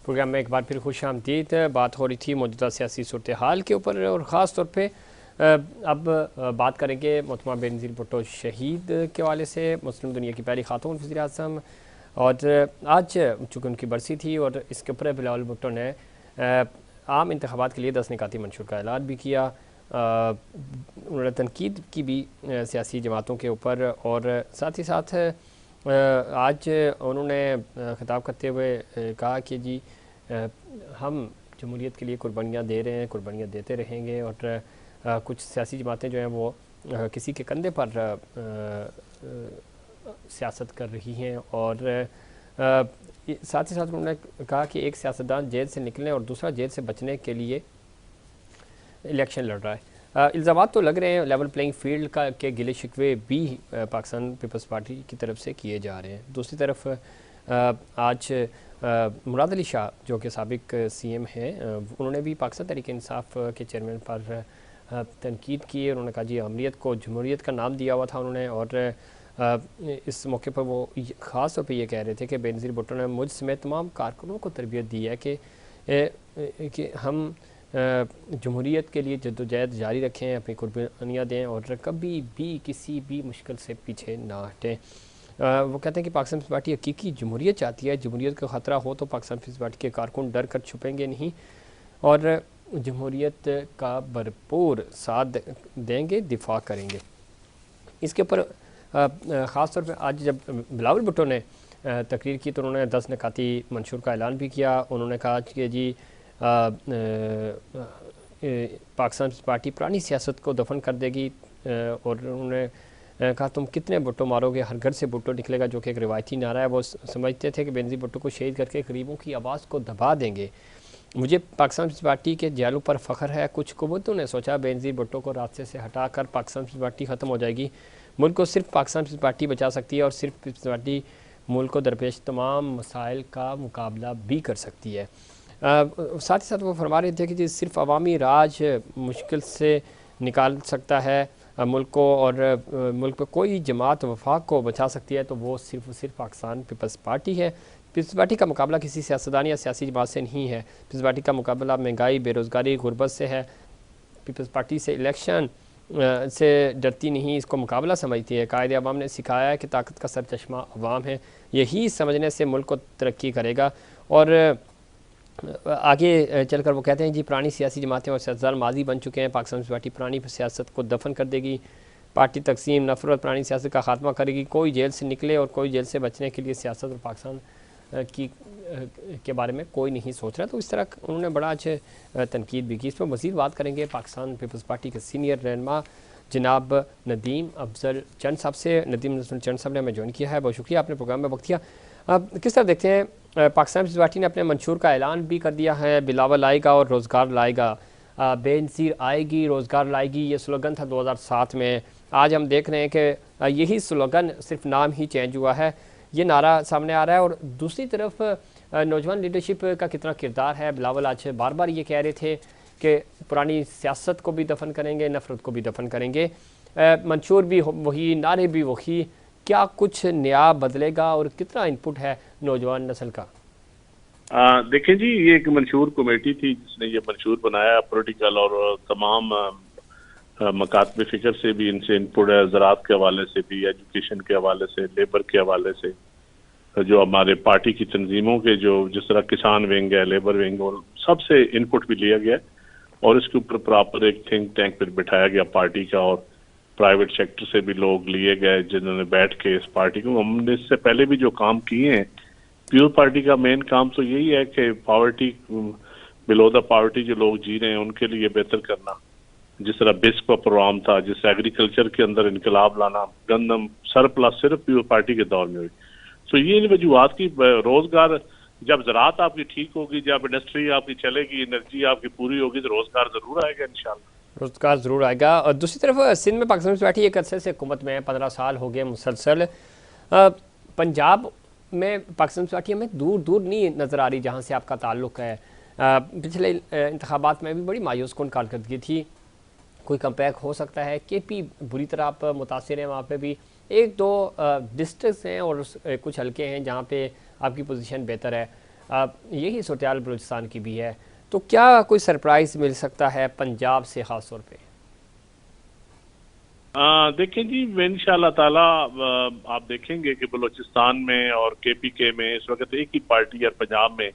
Programme में एक बार फिर खुश आमदीद। बात हो रही थी मौजूदा सियासी सूरत हाल के ऊपर और ख़ास तौर पे अब बात करेंगे मोहतरमा बेनज़ीर भुट्टो शहीद के हवाले से। मुस्लिम दुनिया की पहली खातून वज़ीर आज़म और आज चूँकि उनकी बरसी थी और इसके ऊपर बिलावल भुट्टो ने आम इंतखाबात के लिए 10 निकाती मंशूर का ऐलान भी किया। उन्होंने तनकीद की भी सियासी जमातों के ऊपर और साथ ही साथ आज उन्होंने खिताब करते हुए कहा कि जी हम जमहूरियत के लिए कुर्बानियाँ दे रहे हैं, कुर्बानियाँ देते रहेंगे और कुछ सियासी जमातें जो हैं वो किसी के कंधे पर सियासत कर रही हैं और साथ ही साथ उन्होंने कहा कि एक सियासतदान जेल से निकलने और दूसरा जेल से बचने के लिए इलेक्शन लड़ रहा है। इल्ज़ाम तो लग रहे हैं लेवल प्लेइंग फील्ड का के गिले शिकवे भी पाकिस्तान पीपल्स पार्टी की तरफ से किए जा रहे हैं। दूसरी तरफ आज मुराद अली शाह जो कि साबिक CM हैं, उन्होंने भी पाकिस्तान तहरीक इंसाफ के चेयरमैन पर तनकीद की। उन्होंने कहा जी अमरीत को जमहूरियत का नाम दिया हुआ था उन्होंने और इस मौके पर वो ख़ास तौर पर ये कह रहे थे कि बेनज़ीर भुट्टो ने मुझ समेत तमाम कारकुनों को तरबियत दी है कि हम जमहूरियत के लिए जद्दोजहद जारी रखें, अपनी कुर्बानियाँ दें और कभी भी किसी भी मुश्किल से पीछे ना हटें। वो कहते हैं कि पाकिस्तान पीपल्स पार्टी हकीकी जमहूरियत चाहती है। जमहूरियत का ख़तरा हो तो पाकिस्तान पीपल्स पार्टी के कारकुन डर कर छुपेंगे नहीं और जमहूरियत का भरपूर साथ देंगे, दिफा करेंगे। इसके ऊपर ख़ास तौर पर आज जब बिलावल भुट्टो ने तकरीर की तो उन्होंने 10 निकाती मंशूर का ऐलान भी किया। उन्होंने कहा कि जी पाकिस्तान पार्टी पुरानी सियासत को दफन कर देगी और उन्होंने कहा तुम कितने भुट्टो मारोगे, हर घर से भुट्टो निकलेगा, जो कि एक रिवायती नारा है। वो समझते थे कि बेनज़ीर भुट्टो को शहीद करके गरीबों की आवाज़ को दबा देंगे। मुझे पाकिस्तान पीपल्स पार्टी के जैलों पर फ़ख्र है। कुछ कुव्वतों ने सोचा बेनज़ीर भुट्टो को रास्ते से हटाकर पाकिस्तान पीपल्स पार्टी ख़त्म हो जाएगी। मुल्क को सिर्फ पाकिस्तान पीपल्स पार्टी बचा सकती है और सिर्फ पीपल्स पार्टी मुल्क को दरपेश तमाम मसाइल का मुकाबला भी कर सकती है। साथ ही साथ वो फरमा रहे थे कि जी सिर्फ अवामी राज मुश्किल से निकाल सकता है मुल्क को और मुल्क पर कोई जमात वफाक को बचा सकती है तो वो सिर्फ पाकिस्तान पीपल्स पार्टी है। पीपल्स पार्टी का मुकाबला किसी सियासतदान या सियासी जमात से नहीं है। पीपल्स पार्टी का मुकाबला महंगाई, बेरोज़गारी, गुर्बत से है। पीपल्स पार्टी से इलेक्शन से डरती नहीं, इसको मुकाबला समझती है। कायदे अवाम ने सिखाया है कि ताकत का सरचश्मा अवाम है, यही समझने से मुल्क को तरक्की करेगा। और आगे चलकर वो कहते हैं जी पुरानी सियासी जमातें और सियासतदान माजी बन चुके हैं। पाकिस्तान पार्टी पुरानी सियासत को दफन कर देगी। पार्टी तकसीम, नफरत, पुरानी सियासत का खात्मा करेगी। कोई जेल से निकले और कोई जेल से बचने के लिए सियासत और पाकिस्तान की के बारे में कोई नहीं सोच रहा। तो इस तरह उन्होंने बड़ा अच्छे तनकीद भी की। इस पर मज़ीद बात करेंगे पाकिस्तान पीपल्स पार्टी के सीनियर रहनुमा जनाब नदीम अफजल चंद साहब से। नदीम अफजल चंद साहब ने हमें ज्वाइन किया है, बहुत शुक्रिया आपने प्रोग्राम में वक्त दिया। किस तरह देखते हैं पाकिस्तान पीपल्स पार्टी ने अपने मंशूर का ऐलान भी कर दिया है, बिलावल आएगा और रोज़गार लाएगा, बेनज़ीर आएगी रोज़गार लाएगी, ये स्लोगन था 2007 में। आज हम देख रहे हैं कि यही स्लोगन सिर्फ नाम ही चेंज हुआ है, ये नारा सामने आ रहा है। और दूसरी तरफ नौजवान लीडरशिप का कितना किरदार है। बिलावल आज बार बार ये कह रहे थे कि पुरानी सियासत को भी दफन करेंगे, नफरत को भी दफन करेंगे। मंशूर भी वही, नारे भी वही। क्या कुछ नया बदलेगा और कितना इनपुट है नौजवान नस्ल का? देखें जी, ये एक मंशूर कमेटी थी जिसने ये मंशूर बनाया। पॉलिटिकल और तमाम मकातब फिक्र से भी इनसे इनपुट है, ज़राअत के हवाले से भी, एजुकेशन के हवाले से, लेबर के हवाले से, जो हमारे पार्टी की तंजीमों के जो जिस तरह किसान विंग है, लेबर विंग, और सबसे इनपुट भी लिया गया और इसके ऊपर प्रॉपर एक थिंक टैंक पर बिठाया गया पार्टी का। और प्राइवेट सेक्टर से भी लोग लिए गए जिन्होंने बैठ के इस पार्टी को, हमने इससे पहले भी जो काम किए हैं, प्योर पार्टी का मेन काम तो यही है कि पॉवर्टी, बिलो द पॉवर्टी जो लोग जी रहे हैं उनके लिए बेहतर करना। जिस तरह बिस्क का प्रोग्राम था, जिस एग्रीकल्चर के अंदर इनकलाब लाना, गंदम सरप्लस सिर्फ प्योर पार्टी के दौर में हुई। तो ये वजूहत की रोजगार, जब ज़राअत आपकी ठीक होगी, जब इंडस्ट्री आपकी चलेगी, एनर्जी आपकी पूरी होगी, तो रोजगार जरूर आएगा इंशाल्लाह। रोज़गार ज़रूर आएगा। और दूसरी तरफ सिंध में पाकिस्तान पीपल्स पार्टी एक अरसे से हुकूमत में है, 15 साल हो गए मुसलसल। पंजाब में पाकिस्तान पीपल्स पार्टी हमें दूर दूर नहीं नज़र आ रही जहाँ से आपका ताल्लुक़ है। पिछले इंतखाबात में भी बड़ी मायूस कौन कारकर्दगी थी। कोई कम्पैक हो सकता है। KP बुरी तरह आप मुतासिर हैं, वहाँ पे भी एक दो डिस्ट्रिक्ट्स हैं और कुछ हल्के हैं जहाँ पे आपकी पोजीशन बेहतर है। यही सूरत बलूचिस्तान की भी है, तो क्या कोई सरप्राइज़ मिल सकता है पंजाब से ख़ास तौर पे? देखें जी, इंशाअल्लाह ताला आप देखेंगे कि बलूचिस्तान में और केपीके में इस वक्त एक ही पार्टी है पंजाब में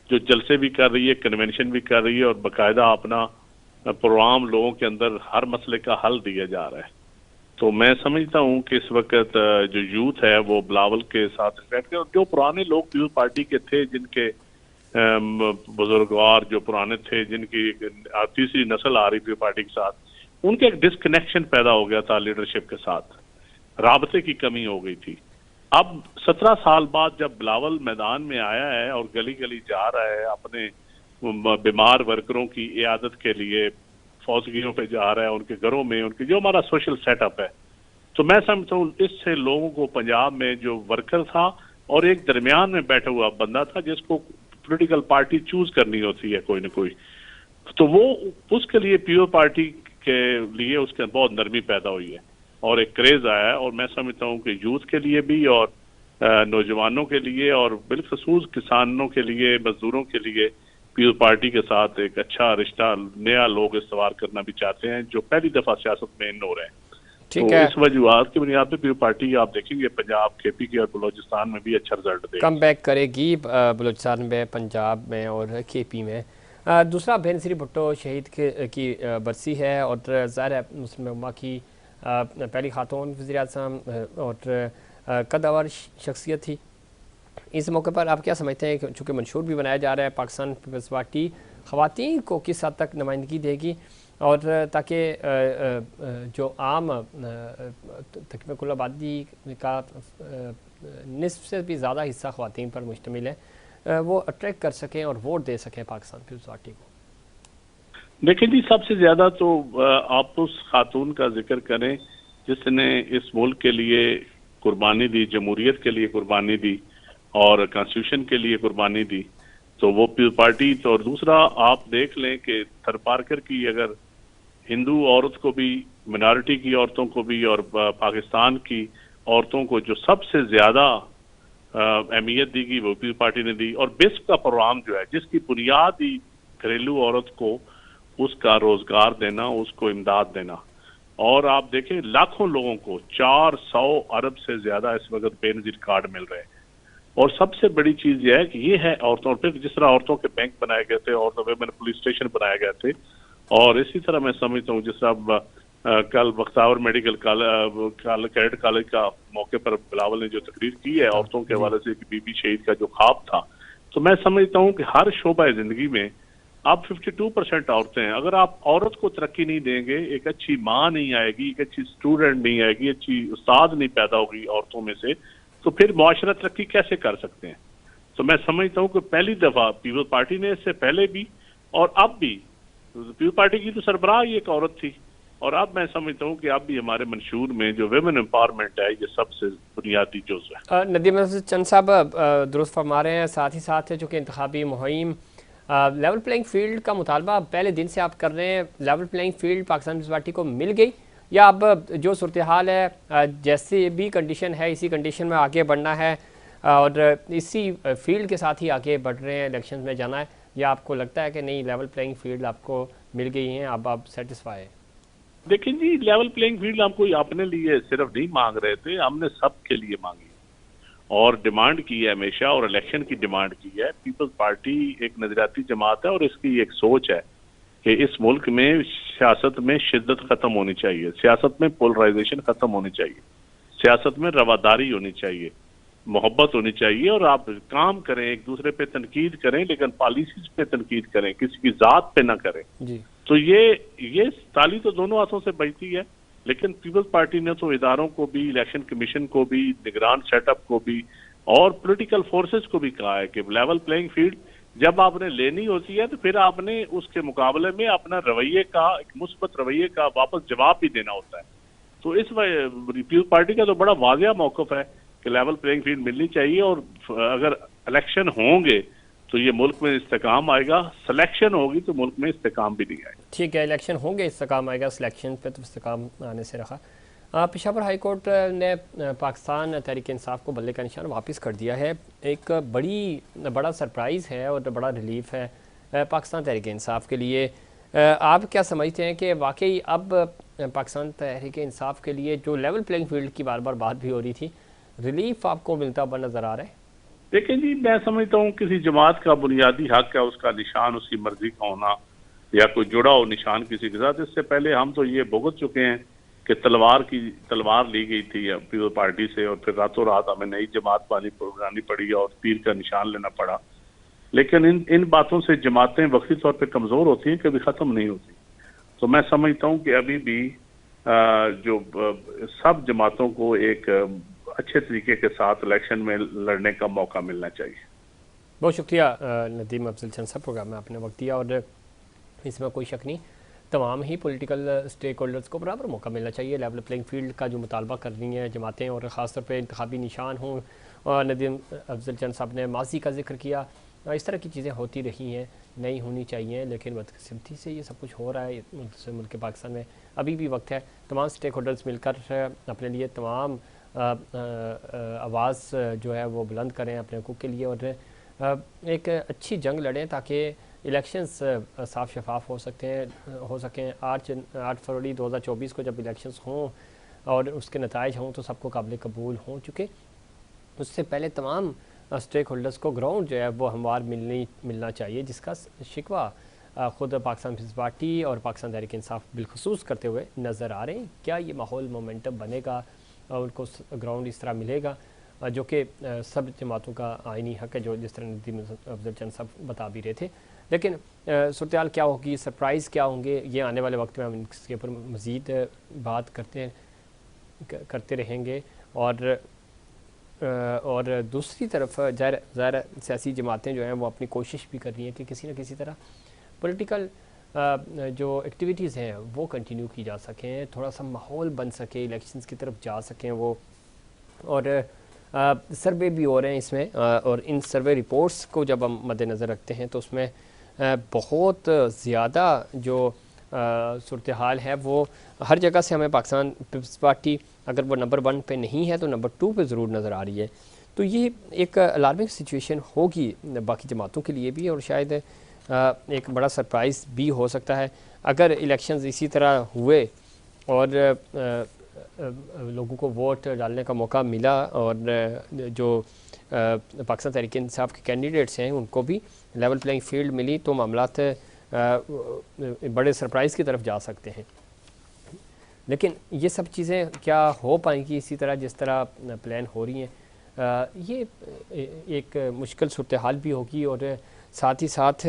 जो जलसे भी कर रही है, कन्वेंशन भी कर रही है और बाकायदा अपना प्रोग्राम लोगों के अंदर हर मसले का हल दिया जा रहा है। तो मैं समझता हूँ कि इस वक्त जो यूथ है वो बिलावल के साथ बैठ के, और जो पुराने लोग पीपल्स पार्टी के थे, जिनके बुजुर्गवार जो पुराने थे, जिनकी तीसरी नस्ल आ रही थी पार्टी के साथ, उनके एक डिस्कनेक्शन पैदा हो गया था लीडरशिप के साथ, राबते की कमी हो गई थी। अब 17 साल बाद जब बिलावल मैदान में आया है और गली गली जा रहा है अपने बीमार वर्करों की इयादत के लिए, फौजियों पे जा रहा है, उनके घरों में, उनके जो हमारा सोशल सेटअप है, तो मैं समझता हूँ इससे लोगों को पंजाब में जो वर्कर था और एक दरमियान में बैठा हुआ बंदा था जिसको पॉलिटिकल पार्टी चूज करनी होती है कोई ना कोई, तो वो उसके लिए पीओ पार्टी के लिए उसके बहुत नरमी पैदा हुई है और एक क्रेज आया है। और मैं समझता हूँ कि यूथ के लिए भी और नौजवानों के लिए और बिलखसूस किसानों के लिए, मजदूरों के लिए पीओ पार्टी के साथ एक अच्छा रिश्ता नया लोग इस्तेमाल करना भी चाहते हैं जो पहली दफा सियासत में इन हो रहे हैं। तो इस वजूहत की बुनियाद पर पीओ पार्टी आप देखेंगे पंजाब, केपी के और बलूचिस्तान में भी अच्छा रिजल्ट देगी, कम बैक करेगी बलूचिस्तान में, पंजाब में और केपी में। दूसरा बेनज़ीर भुट्टो शहीद की बरसी है और ज़ाहिर है मुस्लिम उम्मा की पहली खातून वज़ीर-ए-आज़म और कद्दावर शख्सियत थी। इस मौके पर आप क्या समझते हैं, चूँकि मंशूर भी बनाया जा रहा है पाकिस्तान पीपल्स पार्टी ख़वातीन को किस हद तक नुमाइंदगी देगी, और ताकि जो आम तकरीबन कुल आबादी का निस्फ से भी ज़्यादा हिस्सा ख़वातीन पर मुश्तमिल है, वो अट्रैक्ट कर सकें और वोट दे सकें पाकिस्तान पीपल्स पार्टी को? देखिए जी, सबसे ज़्यादा तो आप उस खातून का जिक्र करें जिसने इस मुल्क के लिए कुर्बानी दी, जमहूरियत के लिए कुर्बानी दी और कॉन्स्टिट्यूशन के लिए कुर्बानी दी, तो वो पीपल्स पार्टी। तो और दूसरा आप देख लें कि थरपारकर की अगर हिंदू औरत को भी, मिनॉरिटी की औरतों को भी और पाकिस्तान की औरतों को जो सबसे ज्यादा अहमियत दी गई वो पीपल्स पार्टी ने दी। और बिस्प का प्रोग्राम जो है जिसकी बुनियाद ही घरेलू औरत को उसका रोजगार देना, उसको इमदाद देना, और आप देखें लाखों लोगों को 400 अरब से ज्यादा इस वक्त बेनजीर कार्ड मिल रहे हैं। और सबसे बड़ी चीज यह है कि ये है औरतों पे, जिस तरह औरतों के बैंक बनाए गए थे और वेमेन पुलिस स्टेशन बनाए गए थे, और इसी तरह मैं समझता हूँ जिस तरह कल बख्तावर मेडिकल कैडेट कॉलेज का मौके पर बिलावल ने जो तकरीर की है औरतों के हवाले से कि बीबी शहीद का जो ख्वाब था, तो मैं समझता हूँ कि हर शोबा जिंदगी में अब 52% औरतें हैं। अगर आप औरत को तरक्की नहीं देंगे, एक अच्छी माँ नहीं आएगी, एक अच्छी स्टूडेंट नहीं आएगी, अच्छी उस्ताद नहीं पैदा होगी औरतों में से, तो फिर मुआशरा तरक्की कैसे कर सकते हैं? तो मैं समझता हूँ कि पहली दफा पीपल्स पार्टी ने इससे पहले भी और अब भी, पीपल्स पार्टी की तो सरबराह ही एक औरत थी, और अब मैं समझता हूँ कि अब भी हमारे मंशूर में जो वेमेन एम्पावरमेंट है ये सबसे बुनियादी जुज़ है। नदीम चंद साहब दुरुस्त फरमा रहे हैं, साथ ही साथ चूँकि इंतखाबी मुहिम लेवल प्लेइंग फील्ड का मुतालबा पहले दिन से आप कर रहे हैं, level playing field Pakistan Peoples Party को मिल गई, या अब जो सूरत हाल है जैसे भी कंडीशन है इसी कंडीशन में आगे बढ़ना है और इसी फील्ड के साथ ही आगे बढ़ रहे हैं, इलेक्शन में जाना है, या आपको लगता है कि नहीं लेवल प्लेइंग फील्ड आपको मिल गई हैं, अब आप सेटिस्फाई है? देखिए जी, लेवल प्लेइंग फील्ड हम कोई अपने लिए सिर्फ नहीं मांग रहे थे, हमने सबके लिए मांगी और डिमांड की है हमेशा, और इलेक्शन की डिमांड की है। पीपल्स पार्टी एक नजरियाती जमात है और इसकी एक सोच है कि इस मुल्क में सियासत में शिद्दत खत्म होनी चाहिए, सियासत में पोलराइजेशन खत्म होनी चाहिए, सियासत में रवादारी होनी चाहिए, मोहब्बत होनी चाहिए, और आप काम करें, एक दूसरे पे तनकीद करें लेकिन पॉलिसीज पे तनकीद करें, किसी की जात पे ना करें जी। तो ये ताली तो दोनों हाथों से बजती है, लेकिन पीपल्स पार्टी ने तो इदारों को भी, इलेक्शन कमीशन को भी, निगरान सेटअप को भी और पॉलिटिकल फोर्सेस को भी कहा है कि लेवल प्लेइंग फील्ड जब आपने लेनी होती है तो फिर आपने उसके मुकाबले में अपना रवैये का, एक मुस्बत रवैये का वापस जवाब भी देना होता है। तो इस पीपल्स पार्टी का तो बड़ा वाज़िया मौक़िफ़ है कि लेवल प्लेइंग फील्ड मिलनी चाहिए, और अगर इलेक्शन होंगे तो ये मुल्क में इस्तेकाम आएगा, सिलेक्शन होगी तो मुल्क में इस्तेकाम भी नहीं आएगा। ठीक है, इलेक्शन होंगे इस्तेकाम आएगा, सिलेक्शन पे तो इस्तेकाम आने से रखा। पेशावर हाई कोर्ट ने पाकिस्तान तहरीक इंसाफ को बल्ले का निशान वापस कर दिया है। एक बड़ा सरप्राइज़ है और बड़ा रिलीफ है पाकिस्तान तहरीक इंसाफ के लिए। आप क्या समझते हैं कि वाकई अब पाकिस्तान तहरीक इंसाफ के लिए जो लेवल प्लेइंग फील्ड की बार बार बात भी हो रही थी, रिलीफ आपको मिलता हुआ नज़र आ रहा है? देखिए जी, मैं समझता हूँ किसी जमात का बुनियादी हक है उसका निशान उसकी मर्जी का होना, या कोई जुड़ा हो निशान किसी के साथ। इससे पहले हम तो ये भुगत चुके हैं कि तलवार ली गई थी पीपल पार्टी से, और फिर रातों रात हमें नई जमात बनानी पड़ी और पीर का निशान लेना पड़ा। लेकिन इन बातों से जमातें वक्ती तौर पर कमजोर होती हैं, कभी खत्म नहीं होती। तो मैं समझता हूँ कि अभी भी सब जमातों को एक अच्छे तरीके के साथ इलेक्शन में लड़ने का मौका मिलना चाहिए। बहुत शुक्रिया नदीम अफजल चंद साहब, प्रोग्राम में आपने वक्त दिया, और इसमें कोई शक नहीं तमाम ही पॉलिटिकल स्टेक होल्डर्स को बराबर मौका मिलना चाहिए। लेवल प्लेइंग फील्ड का जो मुतालबा कर रही हैं जमातें, और ख़ासतौर पर इंतखाबी निशान हों, और नदीम अफजल चंद साहब ने माजी का जिक्र किया, इस तरह की चीज़ें होती रही हैं, नहीं होनी चाहिए, लेकिन बदकिस्मती से ये सब कुछ हो रहा है मुल्क पाकिस्तान में। अभी भी वक्त है तमाम स्टेक होल्डर्स मिलकर अपने लिए तमाम आवाज़ जो है वो बुलंद करें अपने हकूक़ के लिए, और एक अच्छी जंग लड़ें ताकि इलेक्शंस साफ शफाफ हो सकें। 8 फरवरी 2024 को जब इलेक्शंस हों और उसके नताइज हों तो सबको काबिल कबूल हो चुके। उससे पहले तमाम स्टेक होल्डर्स को ग्राउंड जो है वो हमवार मिलना चाहिए, जिसका शिकवा ख़ुद पाकिस्तान पीपल्स पार्टी और पाकिस्तान तहरीक इंसाफ बिलखसूस करते हुए नज़र आ रहे हैं। क्या ये माहौल मोमेंटम बनेगा और उनको ग्राउंड इस तरह मिलेगा जो कि सब जमातों का आइनी हक है, जो जिस तरह नदीम अफजल चंद साहब बता भी रहे थे। लेकिन सूरत हाल क्या होगी, सरप्राइज़ क्या होंगे, ये आने वाले वक्त में हम इसके ऊपर मज़ीद बात करते रहेंगे। और दूसरी तरफ ज़ाहिर सियासी जमातें जो हैं वो अपनी कोशिश भी कर रही हैं कि किसी न किसी तरह पॉलिटिकल जो एक्टिविटीज़ हैं वो कंटिन्यू की जा सकें, थोड़ा सा माहौल बन सके, इलेक्शंस की तरफ जा सकें वो। और सर्वे भी हो रहे हैं इसमें, और इन सर्वे रिपोर्ट्स को जब हम मद्देनज़र रखते हैं तो उसमें बहुत ज़्यादा जो सूरत हाल है वो हर जगह से हमें पाकिस्तान पीपल्स पार्टी अगर वो नंबर 1 पे नहीं है तो नंबर 2 पे ज़रूर नज़र आ रही है। तो ये एक अलार्मिंग सिचुएशन होगी बाकी जमातों के लिए भी, और शायद एक बड़ा सरप्राइज़ भी हो सकता है अगर इलेक्शंस इसी तरह हुए और लोगों को वोट डालने का मौका मिला, और जो पाकिस्तान तहरीक इंसाफ के कैंडिडेट्स हैं उनको भी लेवल प्लेइंग फील्ड मिली, तो मामलात बड़े सरप्राइज़ की तरफ जा सकते हैं। लेकिन ये सब चीज़ें क्या हो पाएंगी इसी तरह जिस तरह प्लान हो रही हैं? ये एक मुश्किल सूरत हाल भी होगी, और साथ ही साथ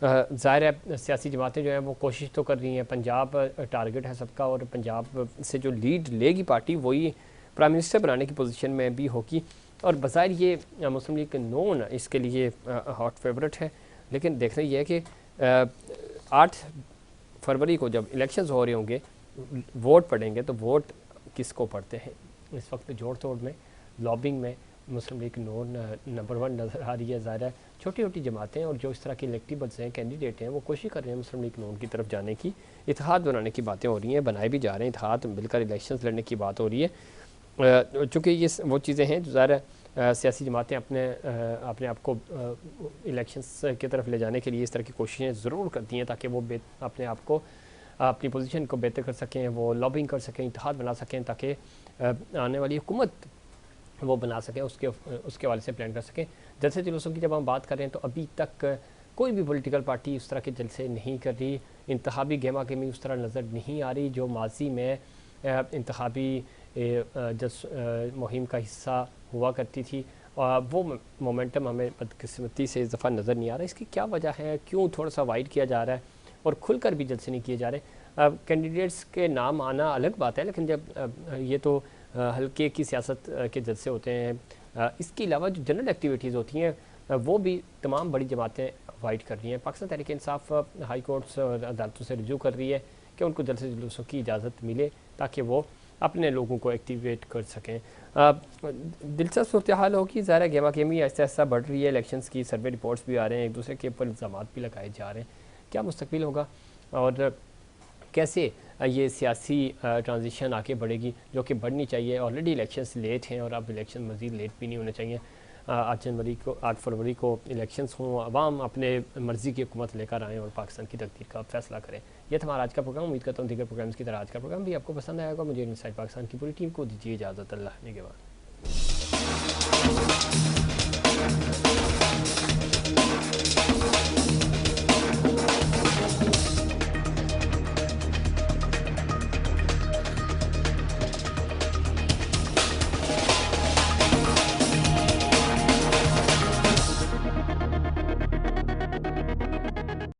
ज़ाहिर है सियासी जमातें जो हैं वो कोशिश तो कर रही हैं। पंजाब टारगेट है सबका, और पंजाब से जो लीड लेगी पार्टी वही प्राइम मिनिस्टर बनाने की पोजीशन में भी होगी, और बज़ाहिर ये मुस्लिम लीग नॉन इसके लिए हॉट फेवरेट है। लेकिन देखना ये है कि 8 फरवरी को जब इलेक्शंस हो रहे होंगे, वोट पड़ेंगे, तो वोट किसको पड़ते हैं? इस वक्त जोड़ तोड़ में, लॉबिंग में मुस्लिम लीग नॉन नंबर 1 नज़र आ रही है। ज़ाहिर है छोटी छोटी जमातें और जो इस तरह के इलेक्टेबल्स हैं, कैंडिडेट हैं, वो कोशिश कर रहे हैं मुस्लिम लीग नॉन की तरफ जाने की, इत्तेहाद बनाने की बातें हो रही हैं, बनाए भी जा रहे हैं, इत्तेहाद मिलकर इलेक्शंस लड़ने की बात हो रही है। चूँकि ये वो चीज़ें हैं जो ज़ाहिर सियासी जमातें अपने आप को इलेक्शंस की तरफ ले जाने के लिए इस तरह की कोशिशें ज़रूर करती हैं ताकि वो अपने आप को अपनी पोजीशन को बेहतर कर सकें, वो लॉबिंग कर सकें, इत्तेहाद बना सकें, ताकि आने वाली हुकूमत वो बना सकें, उसके हवाले से प्लान कर सकें। जलसे जुलूसों की जब हम बात करें तो अभी तक कोई भी पॉलिटिकल पार्टी उस तरह के जलसे नहीं कर रही, इंतखाबी गेमा गेमी उस तरह नज़र नहीं आ रही जो माजी में इंतखाबी मुहिम का हिस्सा हुआ करती थी। वो मोमेंटम हमें बदकिस्मती से इस दफ़ा नज़र नहीं आ रहा। इसकी क्या वजह है, क्यों थोड़ा सा वाइड किया जा रहा है और खुलकर भी जलसे नहीं किए जा रहे? कैंडिडेट्स के नाम आना अलग बात है, लेकिन जब ये तो हल्के की सियासत के जलसे होते हैं, इसके अलावा जो जनरल एक्टिविटीज़ होती हैं वो भी तमाम बड़ी जमातें अवॉइड कर रही हैं। पाकिस्तान तहरीक इंसाफ हाई कोर्ट्स और अदालतों से रिव्यू कर रही है कि उनको जलसे जुलूसों की इजाज़त मिले ताकि वो अपने लोगों को एक्टिवेट कर सकें। दिलचस्प सूरत हाल होगी, ज़ाहिर गेमा गेमी ऐसा ऐसा बढ़ रही है, इलेक्शंस की सर्वे रिपोर्ट्स भी आ रहे हैं, एक दूसरे के ऊपर इल्ज़ामात भी लगाए जा रहे हैं। क्या मुस्तकबिल होगा और कैसे ये सियासी ट्रांजिशन आगे बढ़ेगी, जो कि बढ़नी चाहिए। ऑलरेडी इलेक्शंस लेट हैं और अब इलेक्शन मज़ीद लेट भी नहीं होने चाहिए। 8 फरवरी को इलेक्शंस हों, अवाम अपने मर्ज़ी की हुकूमत लेकर आएँ और पाकिस्तान की तकदीर का फैसला करें। यह था हमारा आज का प्रोग्राम। उम्मीद करता हूँ दीगर प्रोग्राम्स की तरह आज का प्रोग्राम भी आपको पसंद आएगा। मुझे इनसाइड पाकिस्तान की पूरी टीम को दीजिए इजाज़त। अल्लाह ने के बाद।